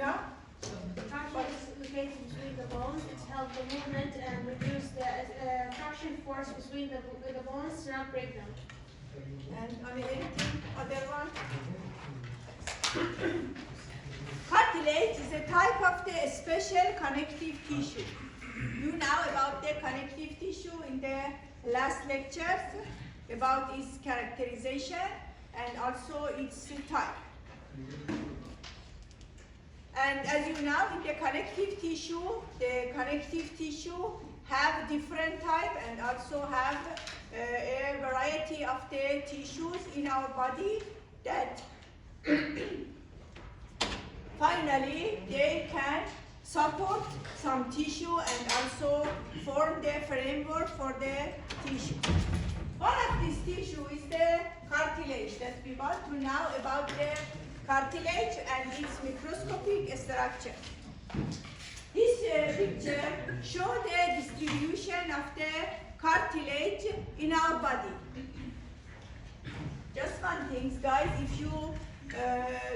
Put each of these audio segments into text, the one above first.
now? Cartilage is located between the bones. It helps the movement and reduce the traction force between the bones to not break them. And anything other one? Cartilage is a type of the special connective tissue. You know about the connective tissue in the last lectures, about its characterization and also its type. And as you know, in the connective tissue have different type and also have a variety of the tissues in our body that finally they can support some tissue and also form the framework for the tissue. One of these tissue is the cartilage that we want to know about the cartilage and its microscopic structure. This picture shows the distribution of the cartilage in our body. Just one thing, guys, if you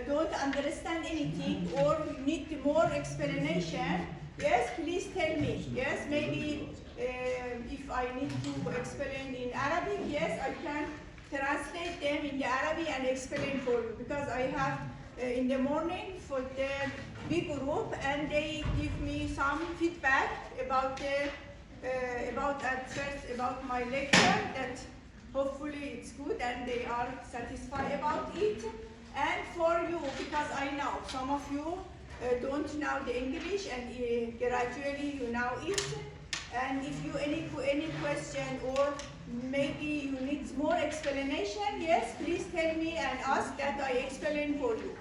don't understand anything or need more explanation, yes, please tell me. Yes, maybe if I need to explain in Arabic, yes, I can translate them in the Arabic and explain for you, because I have in the morning for the big group and they give me some feedback about about my lecture, that hopefully it's good and they are satisfied about it. And for you, because I know some of you don't know the English and gradually you know it. And if you any question or maybe you need more explanation, yes, please tell me and ask that I explain for you.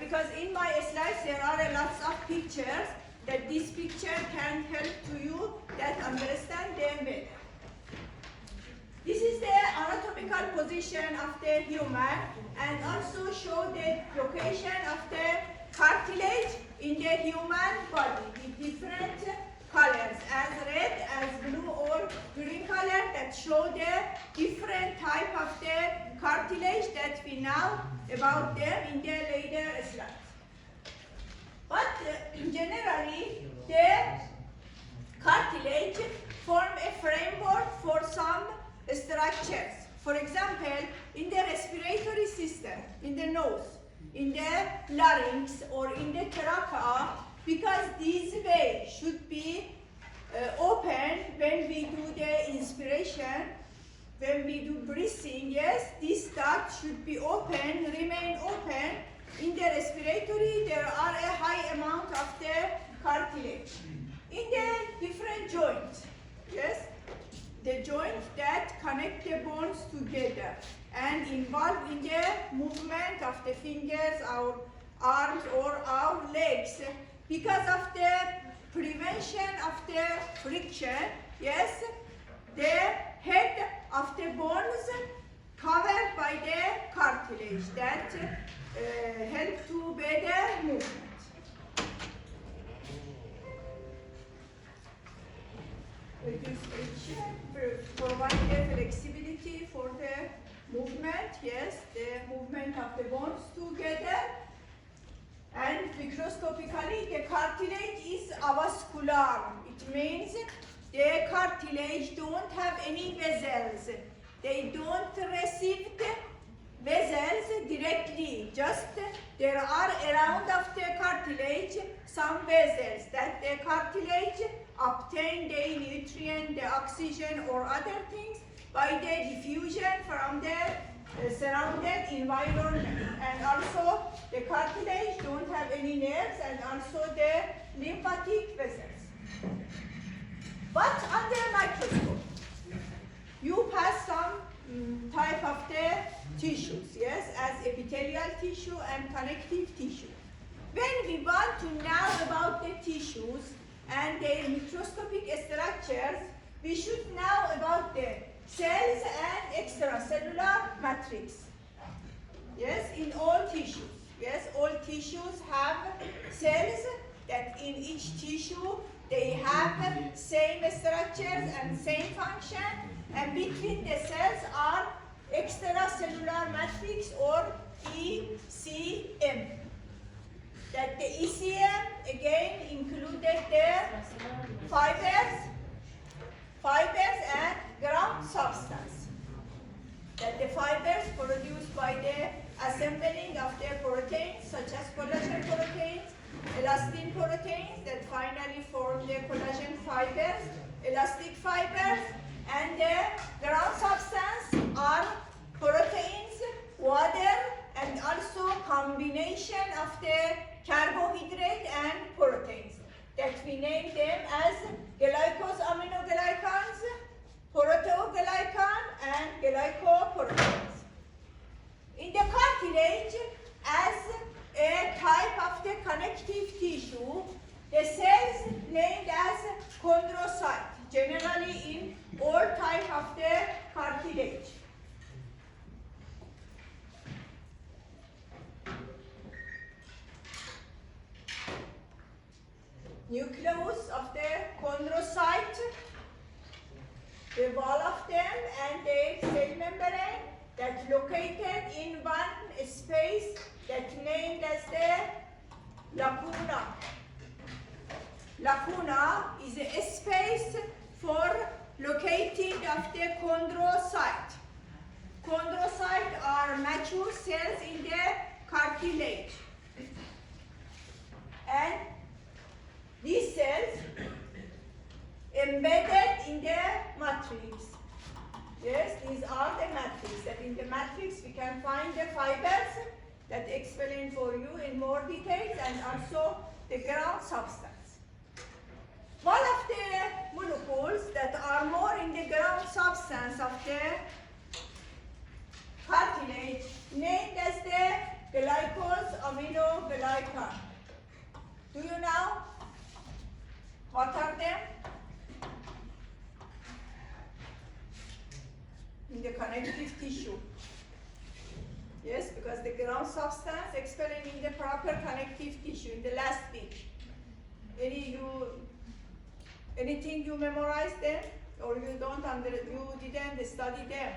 Because in my slides there are a lot of pictures that this picture can help to you that understand them better. This is the anatomical position of the human and also show the location of the cartilage in the human body with different colors, as red, as blue or green color, that show the different type of the cartilage that we know about them in the later slides. But generally, the cartilage form a framework for some structures. For example, in the respiratory system, in the nose, in the larynx or in the trachea, because these ways should be open when we do the inspiration, when we do breathing, yes, this duct should be open, remain open. In the respiratory, there are a high amount of the cartilage. In the different joints, yes, the joints that connect the bones together and involved in the movement of the fingers, our arms or our legs, because of the prevention of the friction, yes, the head of the bones covered by the cartilage that help to better movement. Reduce friction, provide the flexibility for the movement, yes, the movement of the bones together. And microscopically, the cartilage is avascular. It means the cartilage don't have any vessels. They don't receive the vessels directly. Just there are around of the cartilage some vessels that the cartilage obtain the nutrient, the oxygen or other things by the diffusion from the surrounded environment. And also the cartilage don't have any nerves and also the lymphatic vessels. But under microscope, you pass some type of the tissues, yes, as epithelial tissue and connective tissue. When we want to know about the tissues and their microscopic structures, we should know about the cells and extracellular matrix. Yes, in all tissues. Yes, all tissues have cells that in each tissue they have same structures and same function, and between the cells are extracellular matrix or ECM. fibers and ground substance. That the fibers produced by the assembling of the proteins such as collagen proteins, elastin proteins that finally form the collagen fibers, elastic fibers, and the ground substance are proteins, water, and also combination of the carbohydrate and proteins that we name them as glycosaminoglycans, proteoglycan, and glycoproteins. In the cartilage, as a type of the connective tissue, the cells named as chondrocyte, generally in all type of the cartilage. Nucleus of the chondrocyte, the wall of them and the cell membrane that located in one space that named as the lacuna. Lacuna is a space for locating of the chondrocyte. Chondrocytes are mature cells in the cartilage. And these cells embedded in the matrix. Yes, these are the matrix. That in the matrix we can find the fibers that explain for you in more details and also the ground substance. One of the molecules that are more in the ground substance of the cartilage named as the glycosaminoglycan. Do you know what are them? In the connective tissue. Yes, because the ground substance explained in the proper connective tissue in the last bit. Anything you memorized them or you didn't study them?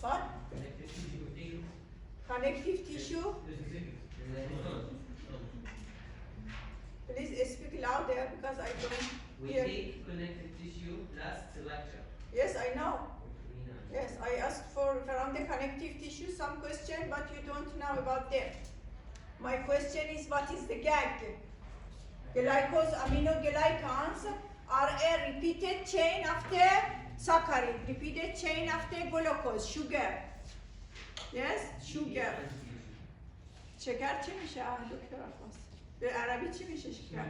What? Connective tissue? Please speak louder because I don't We hear. take connective tissue last lecture. Yes, I know. Yes, I asked for from the connective tissue some question, but you don't know about them. My question is, what is the GAG? Glycosaminoglycans are a repeated chain of the saccharide, repeated chain of the glucose, sugar. Yes, sugar. شکر چی میشه دکتر عباس؟ به عربی چی میشه شکر؟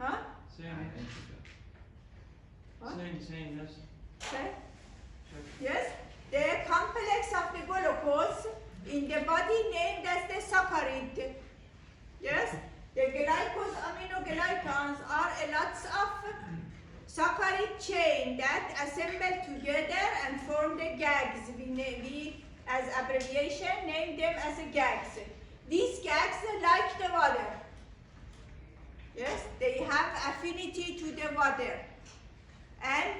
ها؟ Same, yes. Same? Yes, the complex of the glucose in the body named as the saccharide. Yes, the glycosaminoglycans are a lots of saccharide chain that assemble together and form the GAGs. We as abbreviation name them as a GAGs. These GAGs like the water. Yes, they have affinity to the water and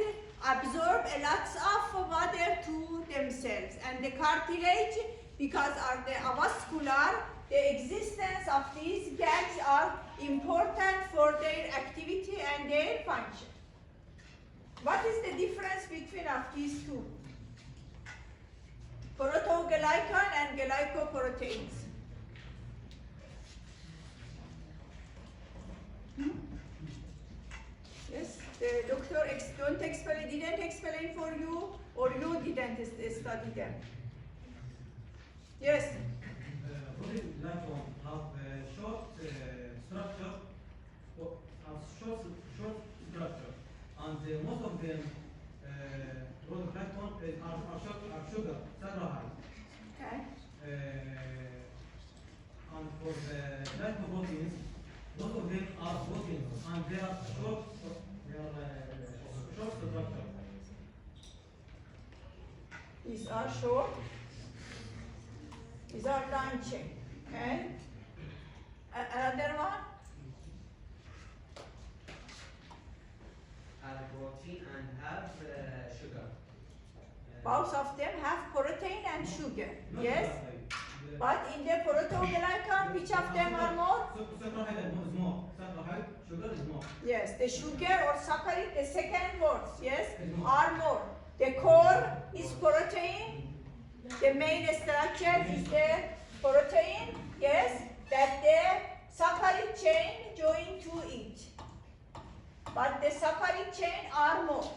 absorb a lot of water to themselves. And the cartilage, because of the avascular, the existence of these GAGs are important for their activity and their function. What is the difference between of these two? Protoglycan and glycoproteins. Yes, the doctor didn't explain for you, or you didn't study them. Yes. Glycon have short structure, and most of them glycon are sugar, carbohydrate. Okay. And for the glycoproteins, most of them are proteins, and they are short structure. These are short. These are long chain. And another one? Have protein and have sugar. Both of them have protein and sugar. Not Yes. exactly. But in the protoglycan, which of them are more? Yes, the sugar or saccharide, the second words, yes, are more. The core is protein. The main structure is the protein, yes, that the saccharide chain join to it. But the saccharide chain are more.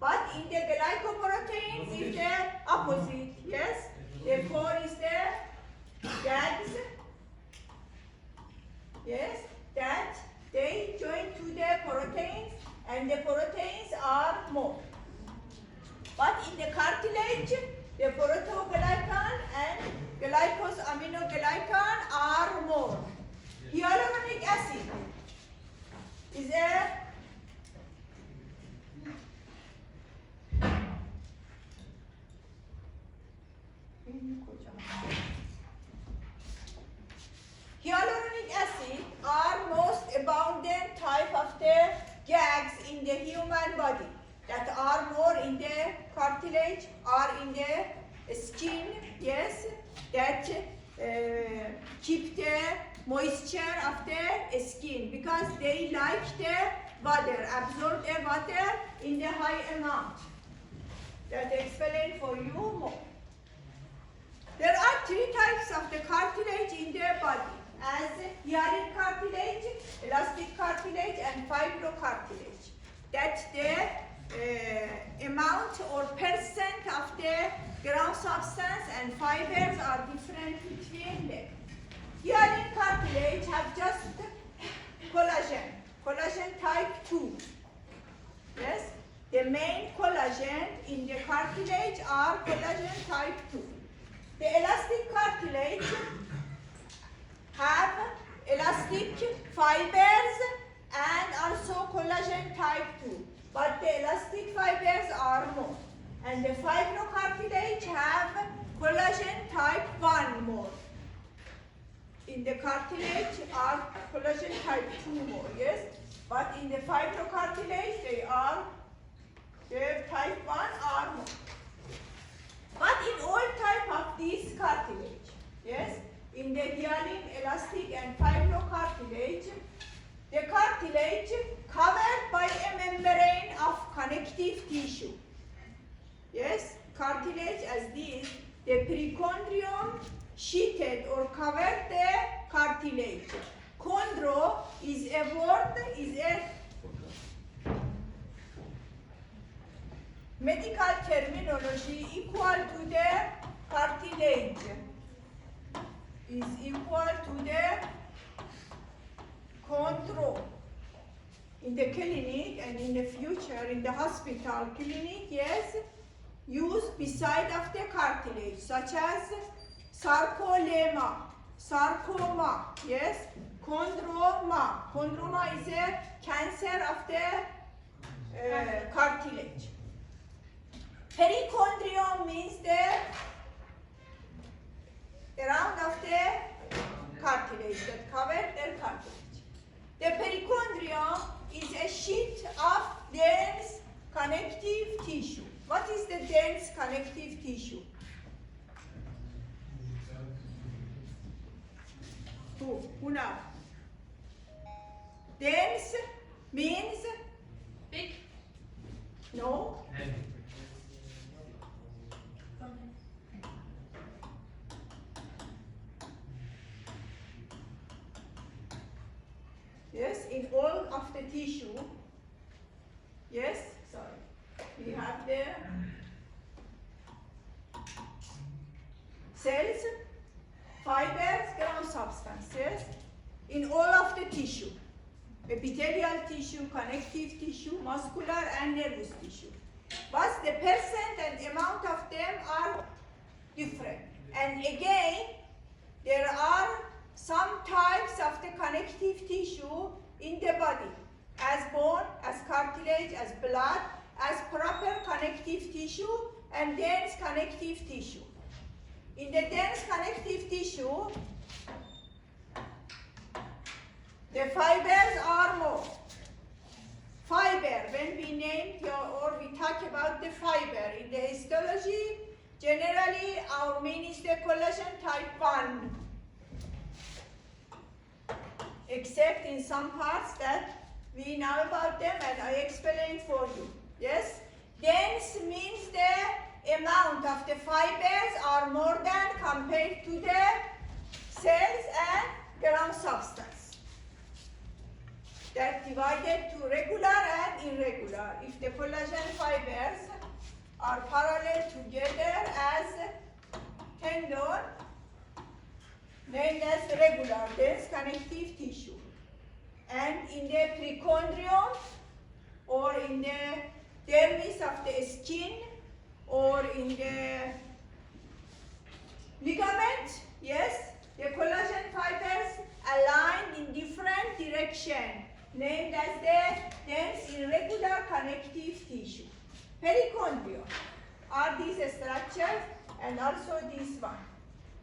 But in the glycoproteins is the opposite, yes. The core is the gags, yes, that they join to the proteins and the proteins are more. But in the cartilage, the protoglycan and glycosaminoglycan are more. Hyaluronic acid is a hyaluronic acid are most abundant type of the gags in the human body that are more in the cartilage or in the skin, yes, that keep the moisture of the skin because they like the water, absorb the water in the high amount. That explain for you more. There are three types of the cartilage in the body, as hyaline cartilage, elastic cartilage, and fibrocartilage. That the amount or percent of the ground substance and fibers are different between them. Hyaline cartilage have just collagen type 2. Yes, the main collagen in the cartilage are collagen type 2. The elastic cartilage have elastic fibers and also collagen type 2. But the elastic fibers are more. And the fibrocartilage have collagen type 1 more. In the cartilage are collagen type 2 more, yes? But in the fibrocartilage their type 1 are more. But in all type of these cartilage, yes, in the hyaline, elastic, and fibrocartilage, the cartilage covered by a membrane of connective tissue. Yes, cartilage as this, the perichondrium sheeted or covered the cartilage. Chondro is a word, is a medical terminology equal to the cartilage, is equal to the chondro. In the clinic and in the future, in the hospital clinic, yes, use beside of the cartilage, such as sarcolemma, sarcoma, yes, chondroma. Chondroma is a cancer of the cartilage. Perichondrium means the around of the cartilage that covered their cartilage. The perichondrium is a sheet of dense connective tissue. What is the dense connective tissue? Who now? Dense means Big. no. Yes, in all of the tissue. Yes, sorry. We have the cells, fibers, ground substance. Yes, in all of the tissue. Epithelial tissue, connective tissue, muscular and nervous tissue. But the percent and amount of them are different. And again, there are some types of the connective tissue in the body, as bone, as cartilage, as blood, as proper connective tissue and dense connective tissue. In the dense connective tissue, the fibers are more. Fiber, when we name or we talk about the fiber in the histology, generally our mean is the collagen type 1. Except in some parts that We know about them and I explained for you. Yes? Dense means the amount of the fibers are more than compared to the cells and ground substance. That divided to regular and irregular. If the collagen fibers are parallel together as tendon, named as regular dense connective tissue. And in the precondium or in the dermis of the skin or in the ligament, yes, the collagen fibers aligned in different direction, named as the dense irregular connective tissue. Perichondrium are these structures and also this one.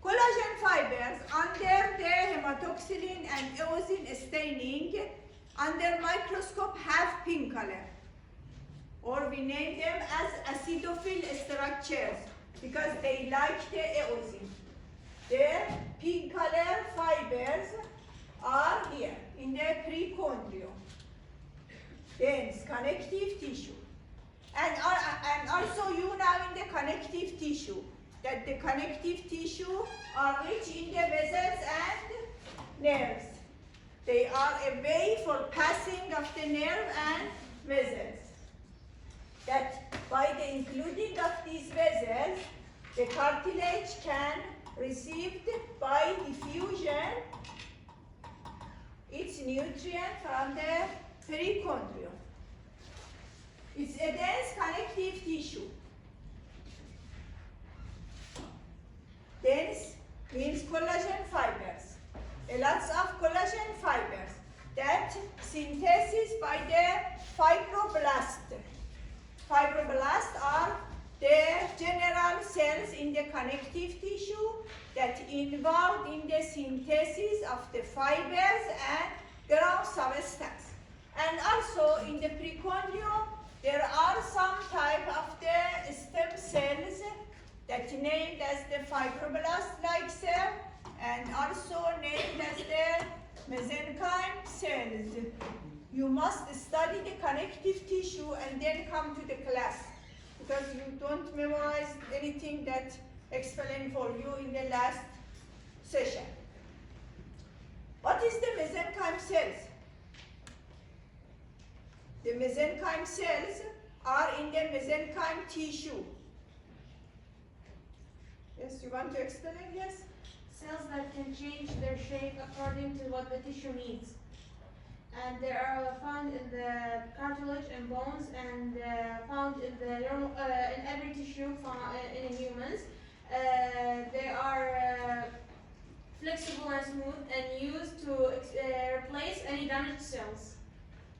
Collagen fibers under the hematoxylin and eosin staining under microscope have pink color, or we name them as acidophil structures because they like the eosin. The pink color fibers are here in the precondium, dense connective tissue. And also you know in the connective tissue that the connective tissue are rich in the vessels and nerves. They are a way for passing of the nerve and vessels. That by the including of these vessels, the cartilage can receive by diffusion its nutrient from the perichondrium. It's a dense connective tissue. Dense means collagen fibers. A lots of collagen fibers that synthesis by the fibroblast. Fibroblasts are the general cells in the connective tissue that involved in the synthesis of the fibers and ground substance. And also in the precondium, there are some type of the stem cells that named as the fibroblast-like cell and also named as the mesenchyme cells. You must study the connective tissue and then come to the class because you don't memorize anything that explained for you in the last session. What is the mesenchyme cells? The mesenchyme cells are in the mesenchyme tissue. Yes, you want to explain? Yes? Cells that can change their shape according to what the tissue needs. And they are found in the cartilage and bones and found in the in every tissue in humans. They are flexible and smooth and used to replace any damaged cells.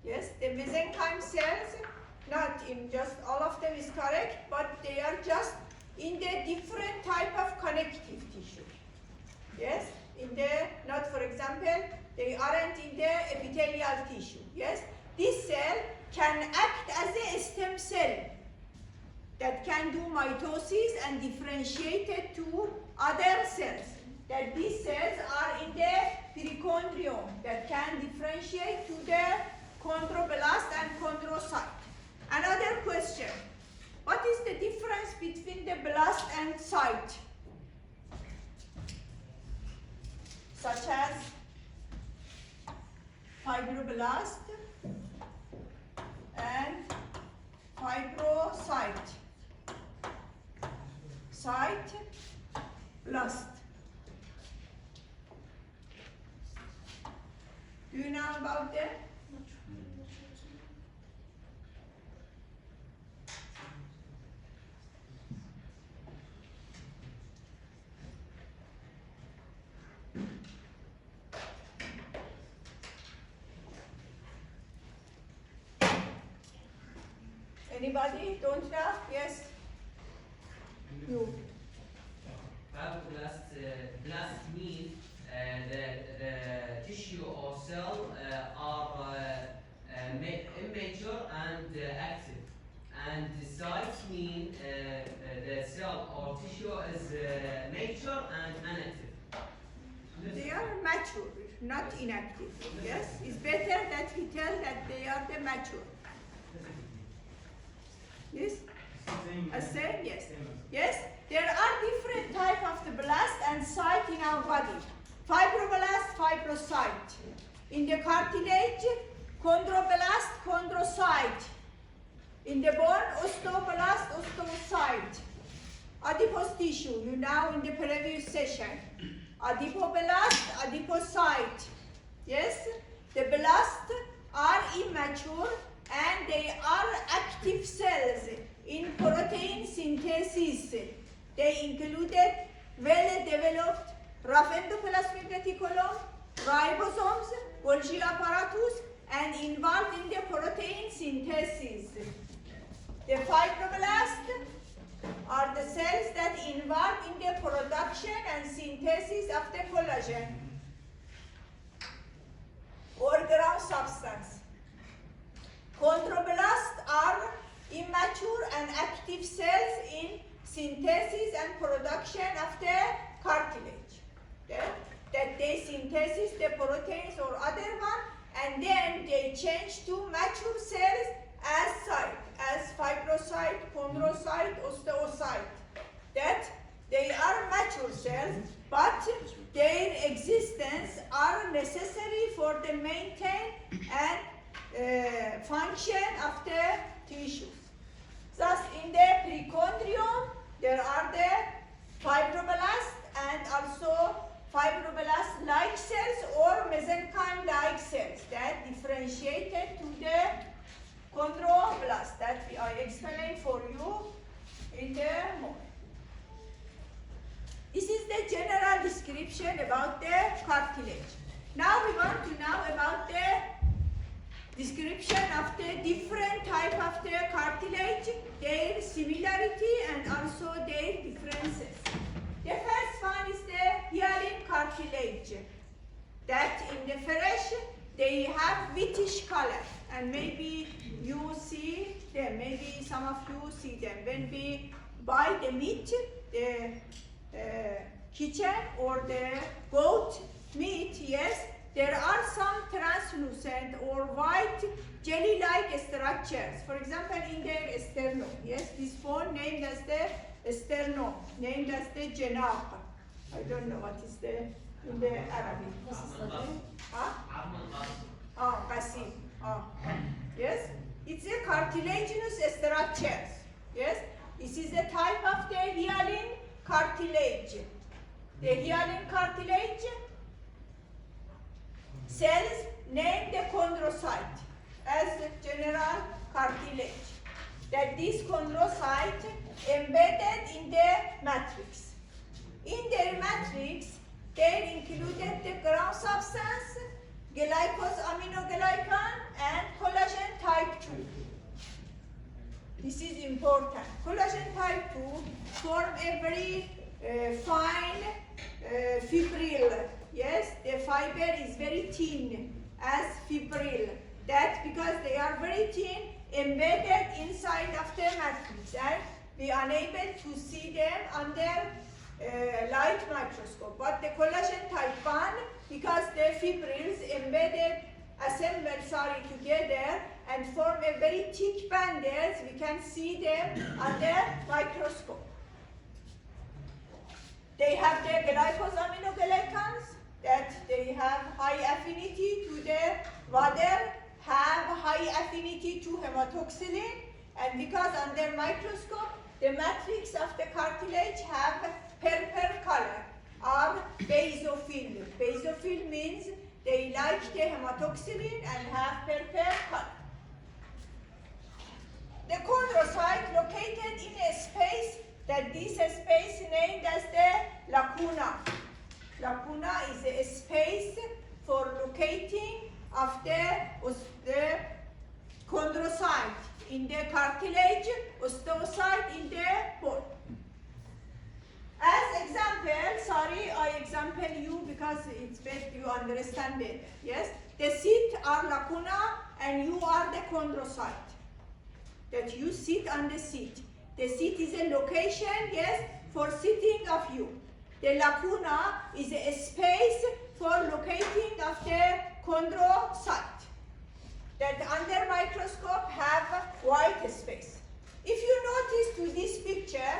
Yes, the mesenchyme cells, not in just all of them is correct, but they are just in the different type of connective tissue. Yes, in the, not for example, they aren't in the epithelial tissue. Yes, this cell can act as a stem cell that can do mitosis and differentiate it to other cells. That these cells are in the perichondrium that can differentiate to the chondroblast and chondrocyte. Another question. What is the difference between the blast and cyte? Such as fibroblast and fibrocyte. Cyte, blast. Do you know about them? Anybody don't know? Yes? You. Fibroblast blast means the tissue or cell are immature and active. And the cyte means the cell or tissue is mature and inactive. They are mature. not inactive. Yes, it's better that we tell that they are the mature. Yes? Same? Yes. Yes? There are different types of the blast and site in our body. Fibroblast, fibrocyte. In the cartilage, chondroblast, chondrocyte. In the bone, osteoblast, osteocyte. Adipose tissue, you know in the previous session. Adipoblast, adipocyte. Yes? The blasts are immature and they are active cells in protein synthesis. They included well-developed rough endoplasmic reticulum, ribosomes, Golgi apparatus, and involved in the protein synthesis. The fibroblasts are the cells that involve in the production and synthesis of the collagen or ground substance. Chondroblasts are immature and active cells in synthesis and production of the cartilage. Okay? That they synthesis the proteins or other one, and then they change to mature cells as site, as fibrocyte, chondrocyte, osteocyte. That they are mature cells, but their existence are necessary for the maintain and function of the tissues. Thus, in the precondium, there are the fibroblasts and also fibroblast-like cells or mesenchyme-like cells that differentiated to the chondroblast that I explained for you in the morning. This is the general description about the cartilage. Now we want to know about the description of the different type of the cartilage, their similarity and also their differences. The first one is the hyaline cartilage. That in the flesh they have whitish color, and maybe you see them, maybe some of you see them. When we buy the meat, the chicken or the goat meat, yes, there are some translucent or white jelly-like structures. For example, in their sternum, yes, this bone named as the sternum, named as the janab. I don't know what is the in the Arabic. Qasim. Yes, it's a cartilaginous structure. Yes, this is a type of the hyaline cartilage. The hyaline cartilage cells named the chondrocyte as the general cartilage. That this chondrocyte embedded in the matrix. In their matrix, they included the ground substance, glycose aminoglycan, and collagen type 2. This is important. Collagen type 2 form a very fine fibril. Yes, the fiber is very thin as fibril. That because they are very thin, embedded inside of the matrix, and we are unable to see them under light microscope. But the collagen type 1, because the fibrils embedded, assembled together and form a very thick bands, we can see them under microscope. They have the glycose aminoglycans, that they have high affinity to the water, have high affinity to hematoxylin, and because under microscope, the matrix of the cartilage have purple color, or basophil. Basophil means they like the hematoxylin and have purple color. The chondrocyte located in a space, that this space named as the lacuna. Lacuna is a space for locating of the chondrocyte in the cartilage, osteocyte in the bone. As example, I example you because it's better you understand better. Yes, the seat are lacuna and you are the chondrocyte. That you sit on the seat. The seat is a location, yes, for sitting of you. The lacuna is a space for locating of the chondrocyte that under microscope have white space. If you notice to this picture,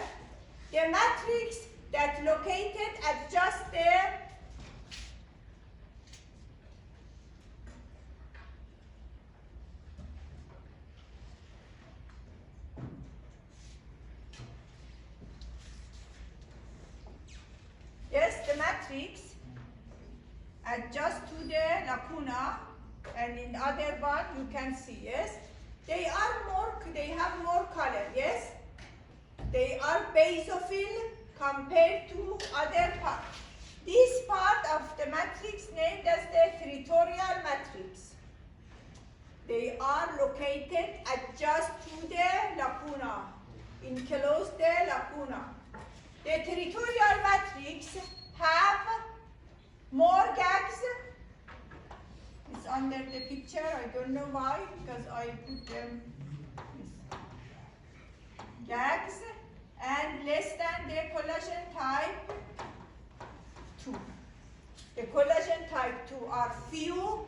the matrix that located at just the matrix adjust to the lacuna, and in other one you can see, yes, they have more color, yes, they are basophil compared to other part. This part of the matrix named as the territorial matrix. They are located adjust to the lacuna, enclose the lacuna. The territorial matrix have more gags. It's under the picture, I don't know why, because I put them gags, and less than the collagen type 2. The collagen type 2 are few,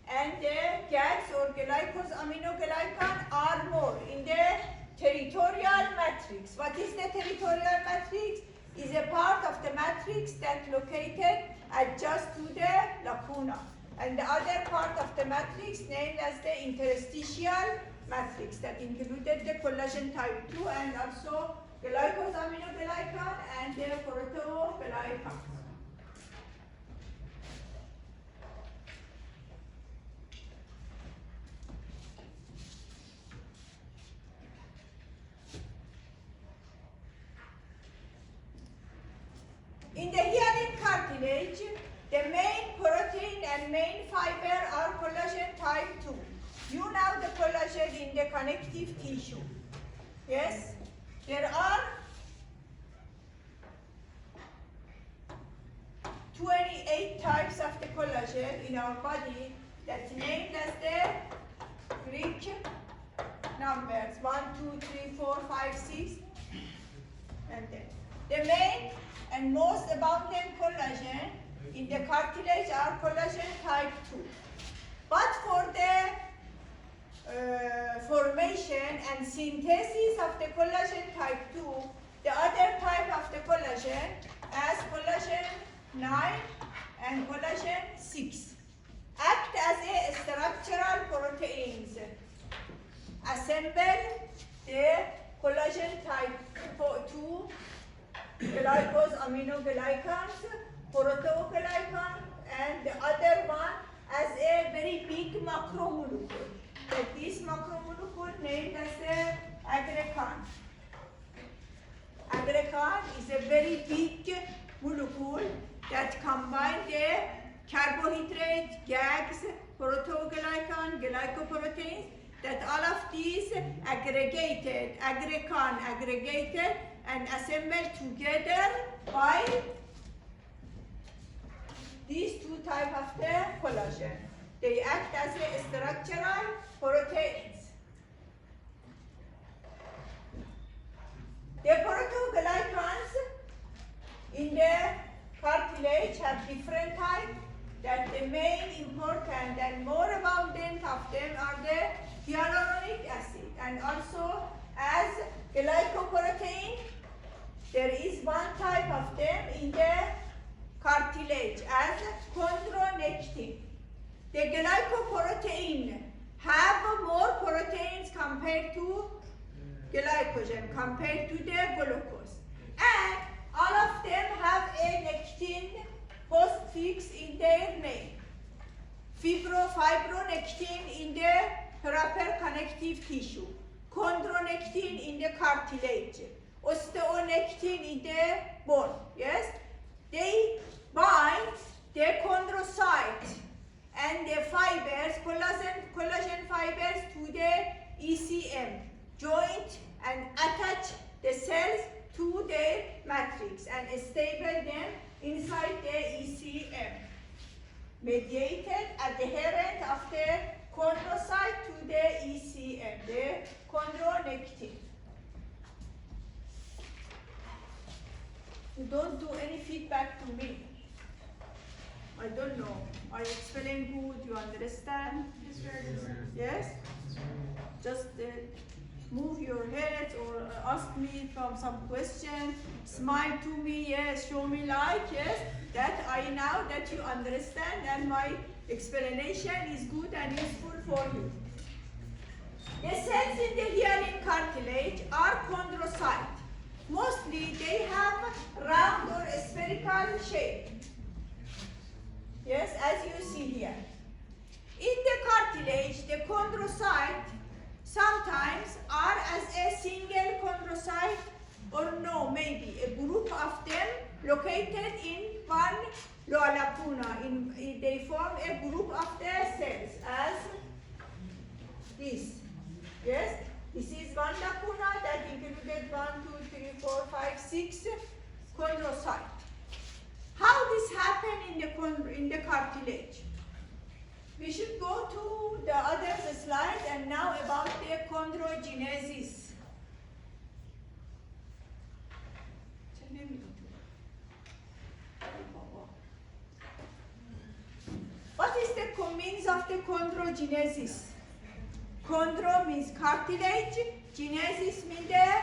and the gags or glycosaminoglycan are more in the territorial matrix. What is the territorial matrix? Is a part of the matrix that located adjust to the lacuna, and the other part of the matrix named as the interstitial matrix that included the collagen type 2 and also glycosaminoglycan and the protoglycan. In the hyaline cartilage, the main protein and main fiber are collagen type 2. You know the collagen in the connective tissue. Yes? There are 28 types of the collagen in our body that's named as the Greek numbers 1, 2, 3, 4, 5, 6, and then. The main and most abundant collagen in the cartilage are collagen type 2. But for the formation and synthesis of the collagen type 2, the other type of the collagen as collagen 9 and collagen 6 act as a structural proteins. Assemble the collagen type 2 glycosaminoglycans, protoglycan, and the other one as a very big macromolecule. That this macromolecule named as the aggrecan. Aggrecan is a very big molecule that combines the carbohydrate, gags, protoglycan, glycoproteins, that all of these aggregated and assembled together by these two types of the collagen. They act as a structural proteins. The protoglycans in the cartilage have different types. That the main important and more abundant of them are the hyaluronic acid, and also as glycoprotein, there is one type of them in the cartilage as chondronectin. The glycoprotein have more proteins compared to glycogen, compared to the glucose. And all of them have a nectin postfix in their name. Fibronectin in the proper connective tissue, chondronectin in the cartilage, osteonectin in the bone. Yes, they bind the chondrocyte and the fibers, collagen fibers, to the ECM joint and attach the cells to their matrix and stable them inside the ECM. Mediated adherent of the chondrocyte to the ECM, the chondronectin. You don't do any feedback to me. I don't know. I explain good, you understand? Yes, very good, sir. Yes? Just move your head or ask me from some question, smile to me, yes, show me like, yes, that I know that you understand and my explanation is good and useful for you. The cells in the hearing cartilage are chondrocyte. Mostly they have round or spherical shape. Yes, as you see here. In the cartilage, the chondrocyte sometimes are as a single chondrocyte or no, maybe a group of them located in one lacuna. They form a group of the cells as this. Yes, this is one lacuna that included 1, 2, 3, 4, 5, 6 chondrocyte. How this happen in the cartilage? We should go to the other slide and now about the chondrogenesis. What is the means of the chondrogenesis? Chondro means cartilage, genesis means the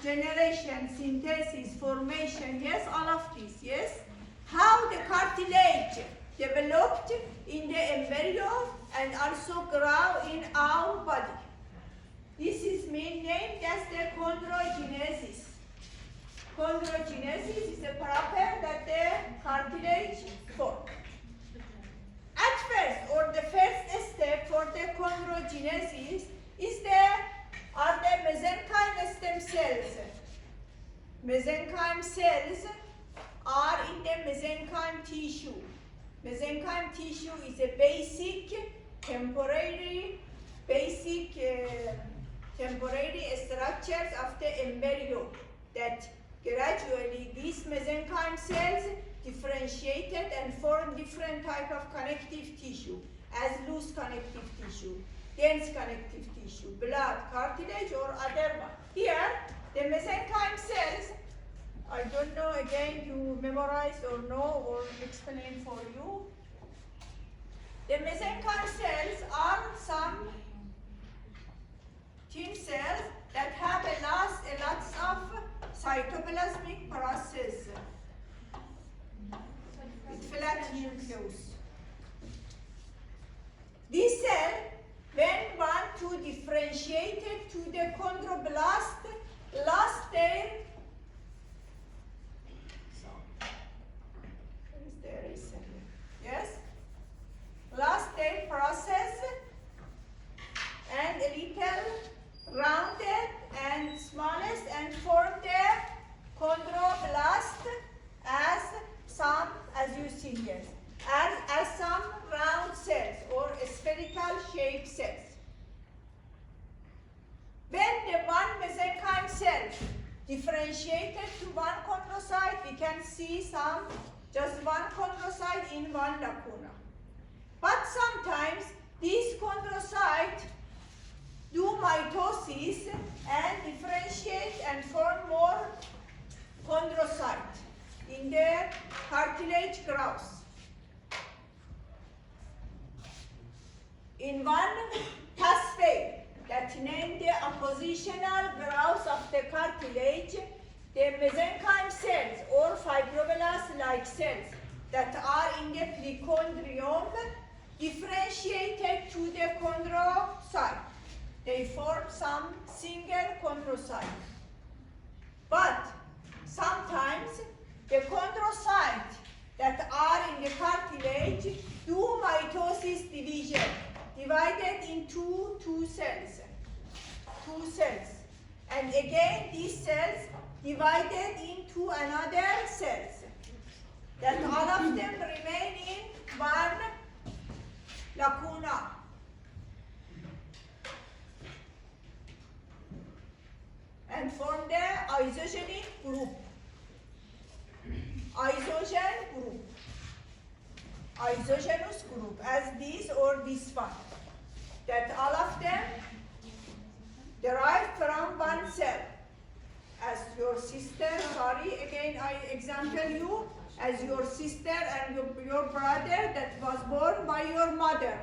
generation, synthesis, formation, yes, all of this, yes. How the cartilage developed in the embryo and also grow in our body. This is named as the chondrogenesis. Chondrogenesis is a process that the cartilage forms. At first, or the first step for the chondrogenesis is are the mesenchyme stem cells. Mesenchyme cells are in the mesenchyme tissue. Mesenchyme tissue is a basic temporary structures of the embryo that gradually these mesenchyme cells differentiated and form different type of connective tissue as loose connective tissue, dense connective tissue, blood, cartilage or other one. Here the mesenchyme cells, I don't know again you memorize or know or explain for you. The mesenchyme cells are some thin cells that have a lot of cytoplasmic process with flat nucleus. This cell, when want to differentiate it to the chondroblast, lost their lost their process and a little rounded and smallest and formed the chondroblast as some, as you see here, as some round cells or spherical shaped cells. When the one mesenchyme cell differentiated to one chondrocyte, we can see just one chondrocyte in one lacuna. But sometimes these chondrocytes do mitosis and differentiate and form more chondrocyte in the cartilage growth. In one pathway that named the oppositional growth of the cartilage, the mesenchyme cells or fibroblast-like cells that are in the precondyrium differentiated to the chondrocyte. They form some single chondrocyte. But sometimes the chondrocytes that are in the cartilage do mitosis division, divided into two cells. And again these cells divided into another cells. That all of them remain in one lacuna. And form the isogenic group. Isogenous group as this or this one. That all of them derived from one cell. As your sister, sorry, again I example you, as your sister and your brother that was born by your mother.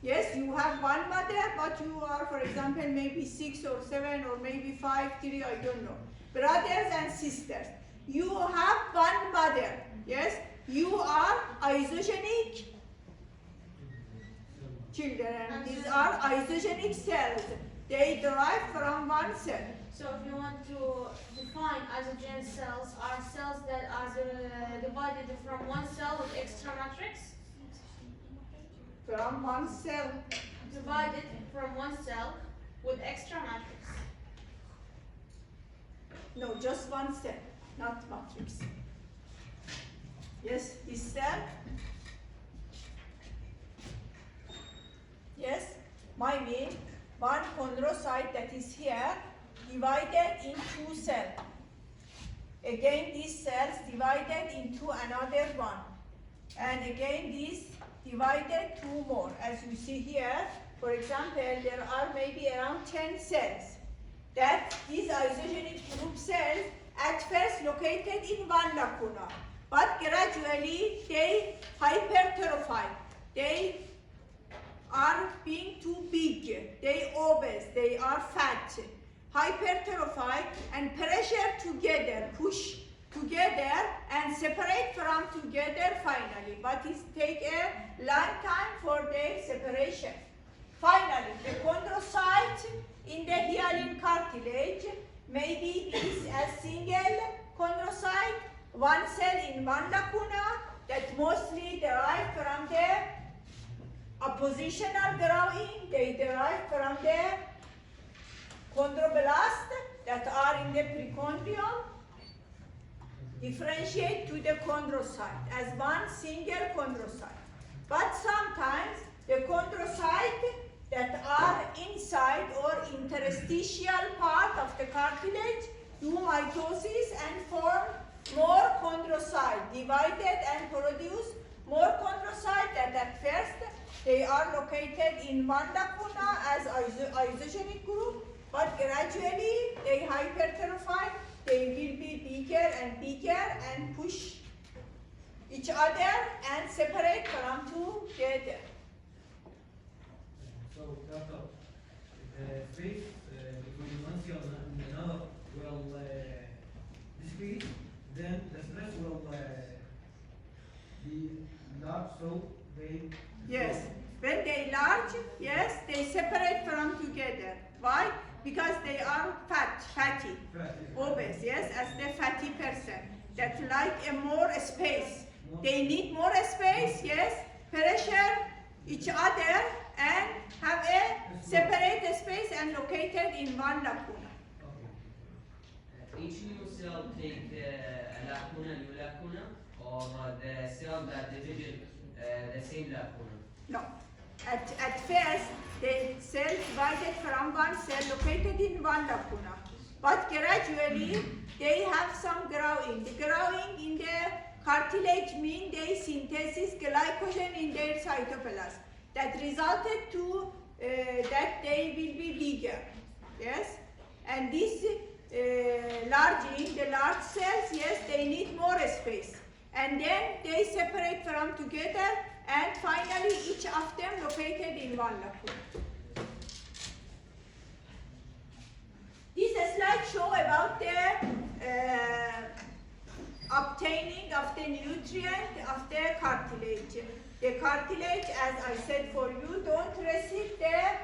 Yes, you have one mother, but you are, for example, maybe 6 or 7 or maybe 5, 3, I don't know. Brothers and sisters. You have one mother. Yes, you are isogenic children. These are isogenic cells. They derive from one cell. So if you want to define isogen cells, are cells that are divided from one cell with extra matrix? From one cell. Divided from one cell with extra matrix. No, just one cell, not matrix. Yes, this cell. Yes, I mean one chondrocyte that is here divided in 2 cells. Again, these cells divided into another one. And again, these divided 2 more. As you see here, for example, there are maybe around 10 cells. That these isogenic group cells at first located in one lacuna, but gradually they hypertrophy. They are being too big, they obese, they are fat, hypertrophy and pressure together, push together and separate from together finally, but it takes a long time for their separation. Finally, the chondrocyte in the hyaline cartilage maybe is a single chondrocyte, one cell in one lacuna that mostly derive from the oppositional growing. They derive from the chondroblasts that are in the precondium, differentiate to the chondrocyte as one single chondrocyte. But sometimes the chondrocyte that are inside or interstitial part of the cartilage do mitosis and form more chondrocyte, divided and produce more chondrocyte that at first they are located in one lacuna as isogenic group, but gradually they hypertrophy, they will be bigger and push each other and separate from together. So, Doctor, the space between one cell and another will decrease, then the stress will be large, so they... Yes, when they large, yes, they separate from together. Why? Because they are fatty, obese, yes, as the fatty person. That like a more space. They need more space, yes, pressure each other and have a separate space and located in one lacuna. Each new cell take a lacuna, new lacuna, or the cell that divided the same lacuna? No. At first, the cell divided from one cell located in one lacuna. But gradually, they have some growing. The growing in the cartilage means they synthesis glycogen in their cytoplasm. That resulted to that they will be bigger. Yes? And this larging, the large cells, yes, they need more space. And then they separate from together and finally each of them located in one lacuna. This slide shows about the obtaining of the nutrient of the cartilage. The cartilage, as I said for you, don't receive the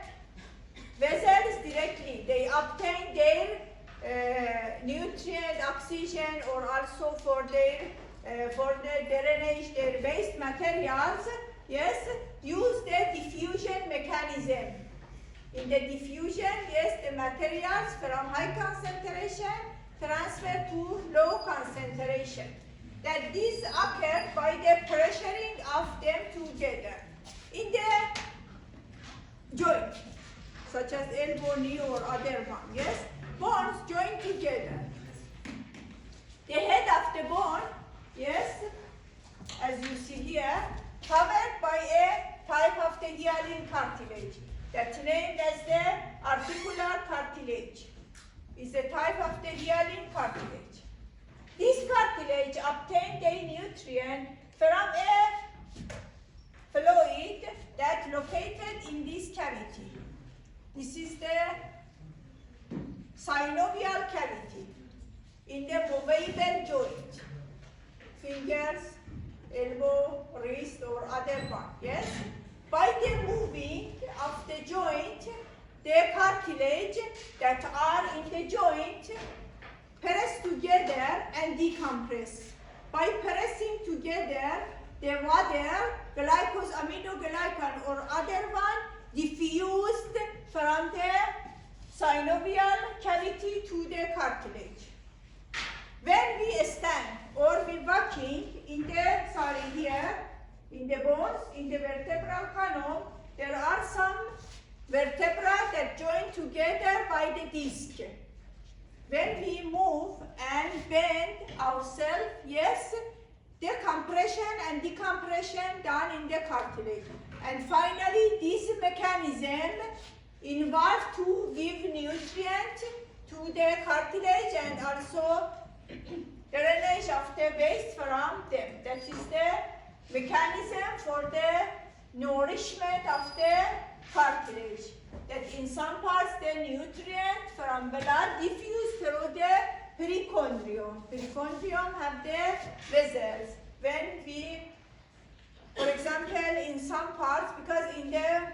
vessels directly. They obtain their nutrient, oxygen, or also for the drainage, their waste materials, yes, use the diffusion mechanism. In the diffusion, yes, the materials from high concentration transfer to low concentration. That this occurs by the pressuring of them together. In the joint, such as elbow, knee, or other one, yes, bones join together. The head of the bone, yes, as you see here, covered by a type of the hyaline cartilage that's named as the articular cartilage. It's a type of the hyaline cartilage. This cartilage obtains the This is the synovial cavity in the movable joint. Fingers, elbow, wrist, or other part, yes? By the moving of the joint, the cartilage that are in the joint press together and decompress. By pressing together, the water, glycosaminoglycan or other one, diffused from the synovial cavity to the cartilage. When we stand or we walking in the, here, in the bones, in the vertebral column, there are some vertebrae that join together by the disc. When we move and bend ourselves, yes, the compression and decompression done in the cartilage. And finally, this mechanism involved to give nutrient to the cartilage and also drainage of the waste from them. That is the mechanism for the nourishment of the cartilage. That in some parts the nutrient from blood diffuse through the perichondrium. Perichondrium have the vessels. When we, for example, in some parts, because in the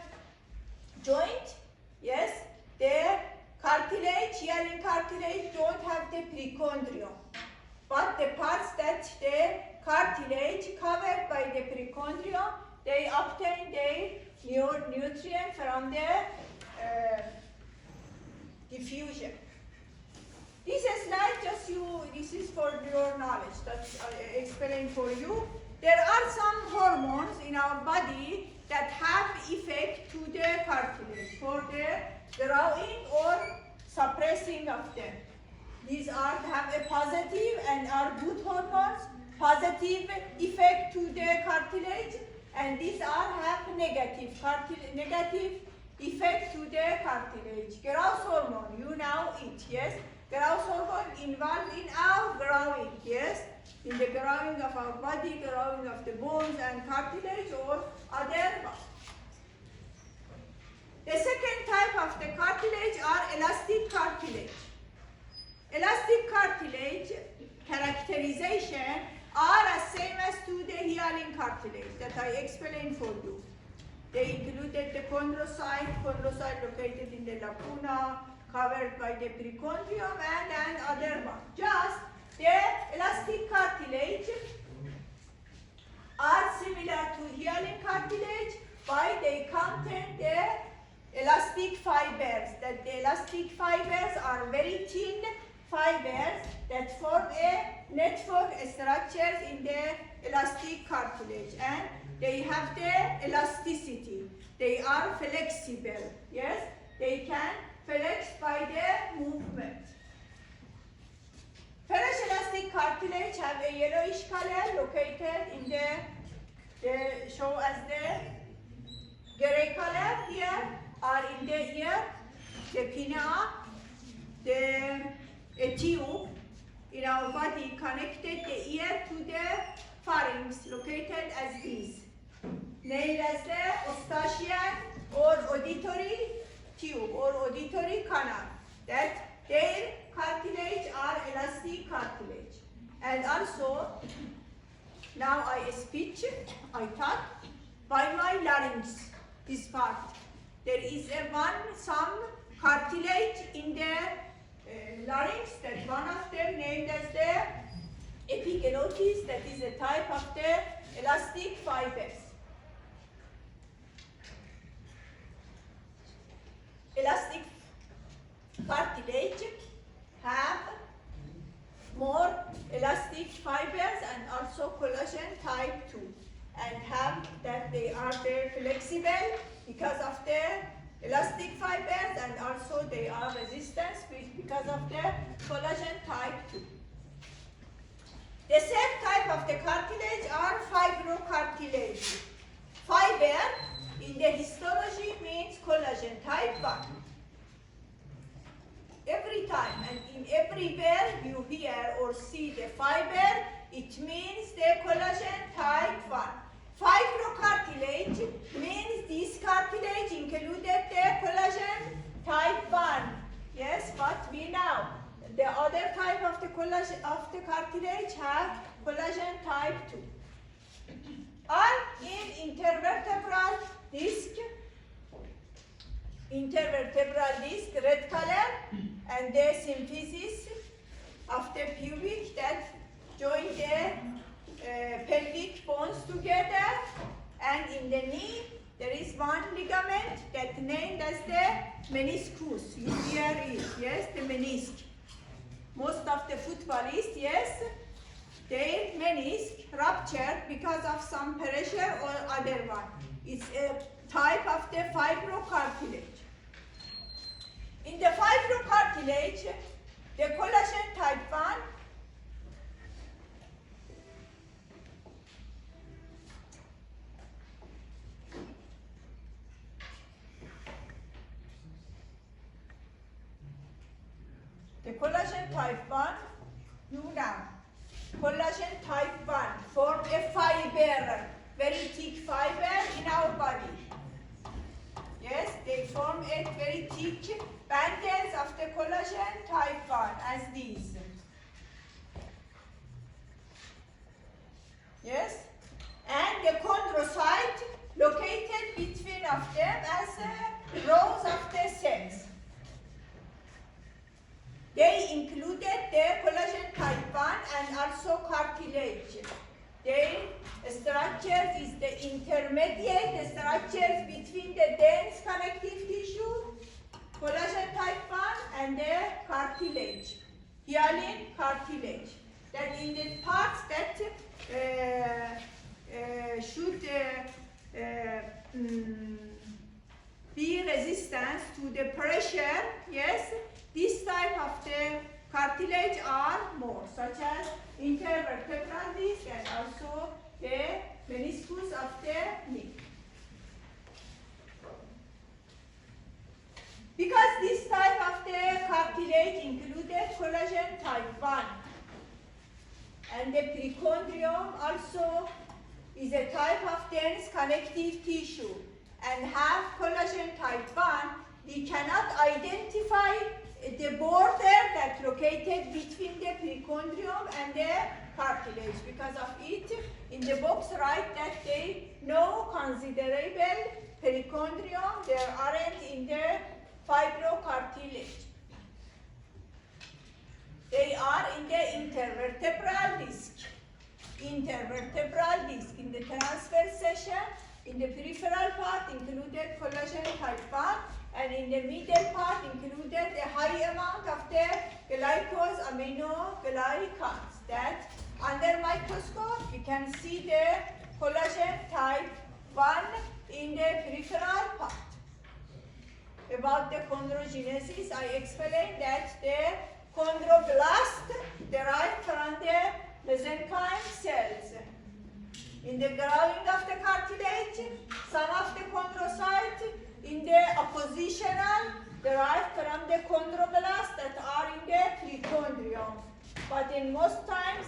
joint, yes, the cartilage, hyaline cartilage don't have the perichondrium. But the parts that the cartilage covered by the perichondrium, they obtain their nutrient from the diffusion. This slide this is for your knowledge, that I explain for you. There are some hormones in our body that have effect to the cartilage for the growing or suppressing of them. These have a positive and are good hormones, positive effect to the cartilage, and these have negative effect to the cartilage. Growth hormone, you know it, yes? Growth hormone involved in our growing, yes? In the growing of our body, growing of the bones and cartilage or other ones. The second type of the cartilage are elastic cartilage. Elastic cartilage characterization are as same as to the hyaline cartilage that I explained for you. They included the chondrocyte located in the lacuna, covered by the perichondrium and other one. Just the elastic cartilage are similar to hyaline cartilage, but they contain the elastic fibers. That the elastic fibers are very thin fibers that form a network structure in the elastic cartilage, and they have the elasticity. They are flexible. Yes, they can flex by the movement. Ferrous elastic cartilage have a yellowish color located in the show as the gray color here, are in the ear, the pinna, a tube in our body connected the ear to the pharynx located as this, named as the eustachian or auditory tube or auditory canal. That their cartilage are elastic cartilage. And also, now I speak, I talk by my larynx, this part. There is some cartilage in the larynx, that one of them named as the epiglottis, that is a type of the elastic fibers. Elastic cartilage have more elastic fibers and also collagen type 2, and have that they are very flexible because of the elastic fibers, and also they are resistant because of the collagen type 2. The third type of the cartilage are fibrocartilage. Fiber in the histology means collagen type 1. Every time and in everywhere you hear or see the fiber, it means the collagen type 1. Fibrocartilage means this cartilage included the collagen have collagen type 2. Are in intervertebral disc, red color, and the symphysis of the pubic that join the pelvic bones together, and in the knee there is one ligament that named as the meniscus. You hear it, yes, the meniscus. Most of the footballists, yes, their meniscus ruptured because of some pressure or other one. It's a type of the fibrocartilage. In the fibrocartilage, the collagen type 1 collagen type 1 form a fiber, very thick fiber in our body. Yes, they form a very thick bundles of the collagen type 1 as these. Yes, and the chondrocyte located between of them as rows of the cells. They included the collagen type 1 and also cartilage. Their structure is the intermediate structures between the dense connective tissue, collagen type 1, and the cartilage, hyaline cartilage. That in the parts that should be resistant to the pressure, yes, this type of the cartilage are more, such as intervertebral disc and also the meniscus of the knee. Because this type of the cartilage included collagen type 1 and the precondium also is a type of dense connective tissue and have collagen type 1, we cannot identify the border that located between the precondium and the cartilage. Because of it, in the box write that they no considerable precondium, there aren't in the fibrocartilage. They are in the intervertebral disc. Intervertebral disc in the transfer section, in the peripheral part included collagen type 1, and in the middle part included a high amount of the glycose aminoglycans. That under microscope you can see the collagen type 1 in the peripheral part. About the chondrogenesis, I explained that the chondroblast derived from the mesenchyme cells. In the growing of the cartilage, some of the chondrocytes in the oppositional derived from the chondroblasts that are in the precondium. But in most times,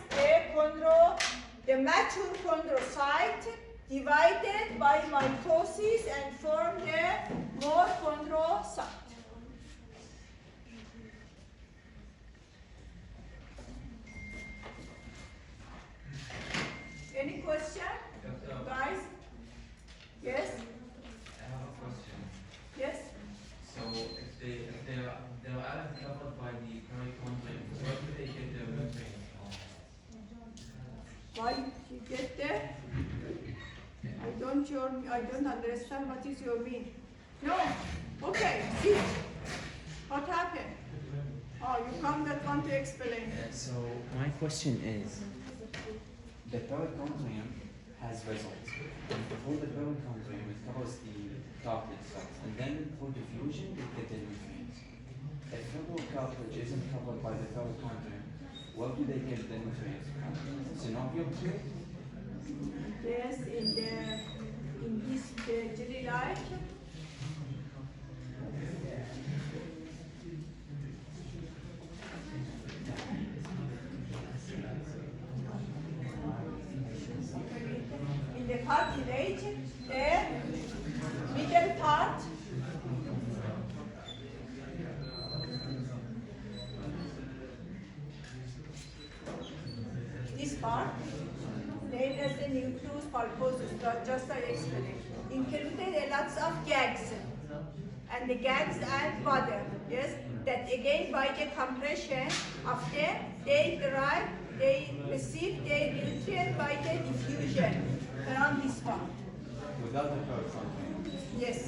the mature chondrocyte divided by mitosis and form the more chondrocyte. Any question, guys? Yes? I have a question. Yes? So if they aren't covered by the perichondrium, where do they get their nutrients from? Why you get there? I don't understand what is your mean. No. Okay, sit. What happened? Oh, you come that want to explain. So my question is, the perichondrium has vessels, and before the perichondrium it covers the cartilage cells, and then through diffusion they get the nutrients. If fibrocartilage isn't covered by the perichondrium, where do they get the nutrients from? Synovial fluid? Yes, in this jelly-like. In the cartilage, the middle part this part, named as the nucleus pulposus, just I explained, included a lots of gags, and the gags and water, yes, that again by the compression of them, they receive their nutrient by the diffusion around this part. Without the pericontrium. Yes.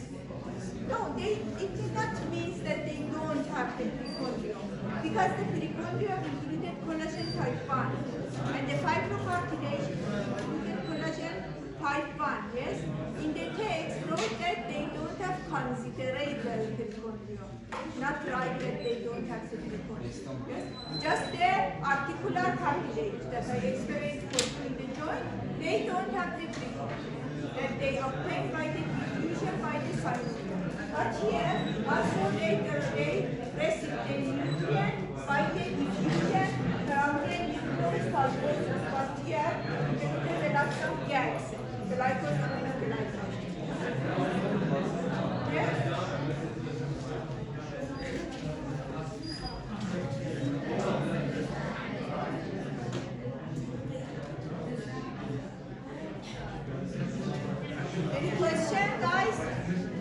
No, it does not mean that they don't have the pericontrium, because the pericontrium included collagen type 1, and the fibrocartilage included collagen type 1, yes? In the text, note that they don't have considerable pericontrium. Not right that they don't have the pericontrium, yes? Just the articular cartilage that I explained for you in the joint, they don't have the pericontrium. That they obtain by the diffusion by the synovium. But here, also they receive the nutrient by the diffusion from the nucleus pulposus. But here, there are lots of gags, glycosaminoglycan. Yes? Any question, guys?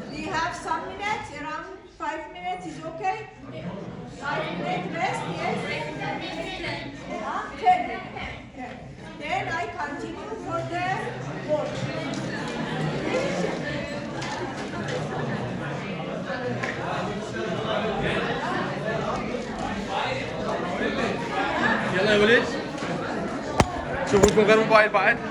Do you have some minutes? Around 5 minutes is okay? 5 minutes rest, yes? 10 minutes. Yeah. Then I continue for the work. يلا يا ولد شوفوا لكم غير موبايل بعد